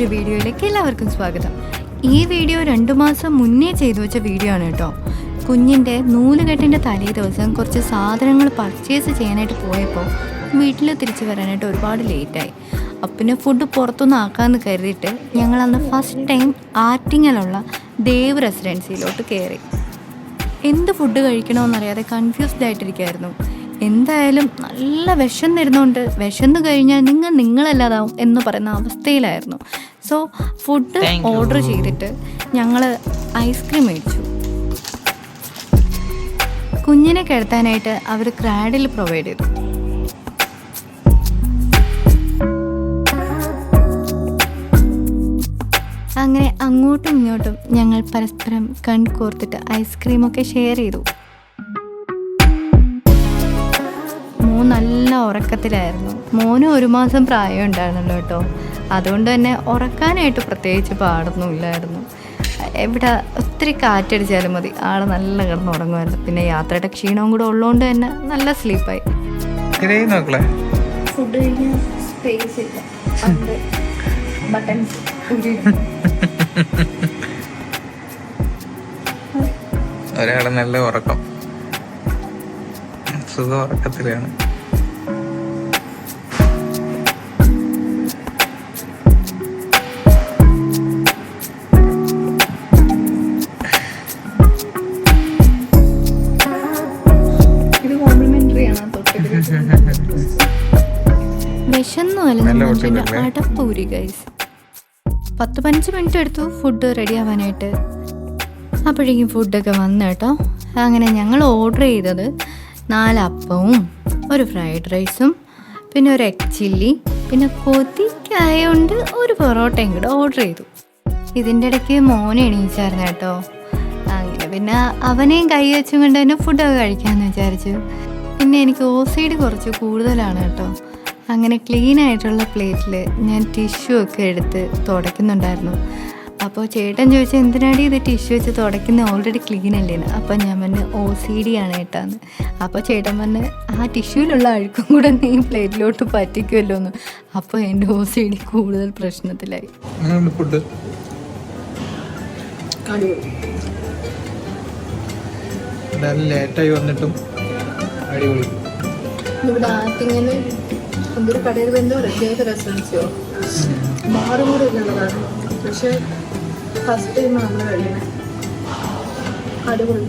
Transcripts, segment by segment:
പുതിയൊരു വീഡിയോയിലേക്ക് എല്ലാവർക്കും സ്വാഗതം. ഈ വീഡിയോ 2 മാസം മുന്നേ ചെയ്തു വെച്ച വീഡിയോ ആണ് കേട്ടോ. കുഞ്ഞിൻ്റെ നൂലുകെട്ടിൻ്റെ തലേ ദിവസം കുറച്ച് സാധനങ്ങൾ പർച്ചേസ് ചെയ്യാനായിട്ട് പോയപ്പോൾ വീട്ടിൽ തിരിച്ചു വരാനായിട്ട് ഒരുപാട് ലേറ്റായി. അപ്പം പിന്നെ ഫുഡ് പുറത്തുനിന്ന് ആക്കാമെന്ന് കരുതിയിട്ട് ഞങ്ങൾ അന്ന് ഫസ്റ്റ് ടൈം ആറ്റിങ്ങലുള്ള ദേവ് റെസിഡൻസിയിലോട്ട് കയറി. എന്ത് ഫുഡ് കഴിക്കണമെന്നറിയാതെ കൺഫ്യൂസ്ഡ് ആയിട്ടിരിക്കുമായിരുന്നു. എന്തായാലും നല്ല വിശന്നിരുന്നുകൊണ്ട് വിശന്ന് കഴിഞ്ഞാൽ നിങ്ങളല്ലാതാവും എന്ന് പറയുന്ന അവസ്ഥയിലായിരുന്നു. സോ ഫുഡ് ഓർഡർ ചെയ്തിട്ട് ഞങ്ങൾ ഐസ്ക്രീം മേടിച്ചു. കുഞ്ഞിനെ കിടത്താനായിട്ട് അവർ ക്രാഡിൽ പ്രൊവൈഡ് ചെയ്തു. അങ്ങനെ അങ്ങോട്ടും ഇങ്ങോട്ടും ഞങ്ങൾ പരസ്പരം കൺകോർത്തിട്ട് ഐസ്ക്രീമൊക്കെ ഷെയർ ചെയ്തു. നല്ല ഉറക്കത്തിലായിരുന്നു. മോനും 1 മാസം പ്രായം ഉണ്ടായിരുന്നല്ലോ കേട്ടോ. അതുകൊണ്ട് തന്നെ ഉറക്കാനായിട്ട് പ്രത്യേകിച്ച് പാടൊന്നുമില്ലായിരുന്നു. എവിടെ ഒത്തിരി കാറ്റടിച്ചാലും മതി ആൾ നല്ല കിടന്ന് ഉറങ്ങുമായിരുന്നു. പിന്നെ യാത്രയുടെ ക്ഷീണവും കൂടെ ഉള്ളതുകൊണ്ട് തന്നെ നല്ല സ്ലീപ്പായി. ഫുഡ് കഴിഞ്ഞാൽ സ്പേസ് ഇല്ല, ബട്ടൺസ് ഒരാള് നല്ല ഉറക്കം, സുഖ ഉറക്കത്തിലാണ്. വിശന്നല്ല അടപ്പൂരി ഗൈസ്. 10-15 മിനിറ്റ് എടുത്തു ഫുഡ് റെഡി ആവാനായിട്ട്. അപ്പോഴേക്കും ഫുഡൊക്കെ വന്നു കേട്ടോ. അങ്ങനെ ഞങ്ങൾ ഓർഡർ ചെയ്തത് 4 അപ്പവും 1 ഫ്രൈഡ് റൈസും പിന്നെ 1 എഗ് ചില്ലി പിന്നെ കൊതിക്കായോണ്ട് 1 പൊറോട്ടയും കൂടെ ഓർഡർ ചെയ്തു. ഇതിൻ്റെ ഇടയ്ക്ക് മോനെ എണീച്ചായിരുന്നു കേട്ടോ. അങ്ങനെ പിന്നെ അവനെയും കൈ വെച്ചും കൊണ്ട് തന്നെ ഫുഡൊക്കെ കഴിക്കാമെന്ന് വിചാരിച്ചു. പിന്നെ എനിക്ക് OCD കുറച്ച് കൂടുതലാണ് കേട്ടോ. അങ്ങനെ ക്ലീൻ ആയിട്ടുള്ള പ്ലേറ്റിൽ ഞാൻ ടിഷ്യൂ ഒക്കെ എടുത്ത് തുടയ്ക്കുന്നുണ്ടായിരുന്നു. അപ്പോൾ ചേട്ടൻ ചോദിച്ചാൽ എന്തിനാടി ഇത് ടിഷ്യൂ വെച്ച് തുടയ്ക്കുന്നത്, ഓൾറെഡി ക്ലീൻ അല്ലേന്ന്. അപ്പം ഞാൻ പറഞ്ഞ് OCD ആണ് ഏട്ടാന്ന്. അപ്പോൾ ചേട്ടൻ പറഞ്ഞ് ആ ടിഷ്യൂലുള്ള അഴുക്കും കൂടെ നീ പ്ലേറ്റിലോട്ട് പറ്റിക്കുമല്ലോ എന്ന്. അപ്പോൾ എൻ്റെ OCD കൂടുതൽ പ്രശ്നത്തിലായി. ലേറ്റായി വന്നിട്ടും അടിപൊളി. ഇവിടെ ആറ്റിങ്ങനെ എന്തൊരു കടയിൽ എന്തോ ദേവ് റെസിഡൻസിയോ ബാറും കൂടെ ഉള്ളതാണ്. പക്ഷെ ഫസ്റ്റ് ടൈം നമ്മൾ കഴിയണേ അടിപൊളി.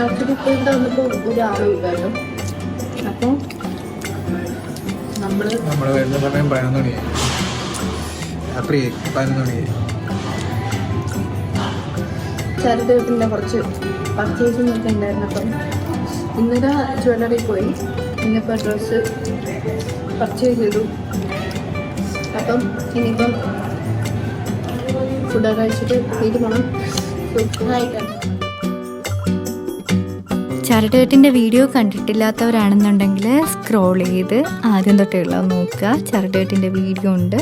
ആക്ച്വലി ഇപ്പോൾ ഇവിടെ വന്നപ്പോൾ ഒരാളും ഇല്ലല്ലോ. അപ്പോൾ നമ്മൾ വരുന്ന സമയം 11 മണിയായി, രാത്രി 11 മണിയായി. ചരിത്രത്തിൻ്റെ കുറച്ച് പർച്ചേസിംഗ് ഒക്കെ ഉണ്ടായിരുന്നു. അപ്പം ഇന്നലെ ജ്വല്ലറി പോയി, ഇന്നിപ്പോൾ ഡ്രസ്സ് പർച്ചേസ് ചെയ്തു. അപ്പം ഇനിയിപ്പം ഫുഡൊക്കെ കഴിച്ചിട്ട് വീട്ടിൽ പോകണം. ചരടുകെട്ടിൻ്റെ വീഡിയോ കണ്ടിട്ടില്ലാത്തവരാണെന്നുണ്ടെങ്കിൽ സ്ക്രോൾ ചെയ്ത് ആദ്യം തൊട്ടുള്ള നോക്കുക. ചരടുകെട്ടിൻ്റെ വീഡിയോ ഉണ്ട്,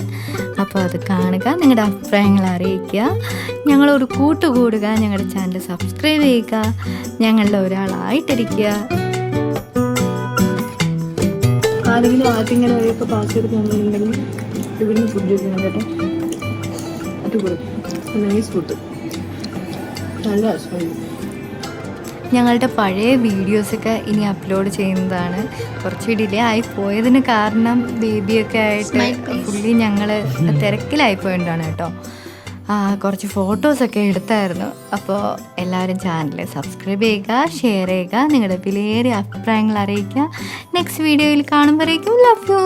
അപ്പോൾ അത് കാണുക, നിങ്ങളുടെ അഭിപ്രായങ്ങൾ അറിയിക്കുക. ഞങ്ങളോട് കൂട്ടുകൂടുക, ഞങ്ങളുടെ ചാനൽ സബ്സ്ക്രൈബ് ചെയ്യുക, ഞങ്ങളുടെ ഒരാളായിട്ടിരിക്കുക. ആരെങ്കിലും ആറ്റിങ്ങനെ വരെയൊക്കെ പാസ് ചെയ്ത് പോകുന്നുണ്ടെങ്കിൽ ഇവിടുന്ന് ഫുഡ് കഴിക്കണം കേട്ടോ. അടിപൊളി നൈസ് ഫുഡ്, നല്ല ആസ്വദിക്കും. ഞങ്ങളുടെ പഴയ വീഡിയോസൊക്കെ ഇനി അപ്ലോഡ് ചെയ്യുന്നതാണ്. കുറച്ച് ഡിലേ ആയി പോയതിന് കാരണം ബേബിയൊക്കെ ആയിട്ട് ഫുള്ളി ഞങ്ങൾ തിരക്കിലായിപ്പോയതാണ് കേട്ടോ. കുറച്ച് ഫോട്ടോസൊക്കെ എടുത്തായിരുന്നു. അപ്പോൾ എല്ലാവരും ചാനൽ സബ്സ്ക്രൈബ് ചെയ്യുക, ഷെയർ ചെയ്യുക, നിങ്ങളുടെ വിലയേറിയ അഭിപ്രായങ്ങൾ അറിയിക്കുക. നെക്സ്റ്റ് വീഡിയോയിൽ കാണുമ്പോഴേക്കും ലവ് യു.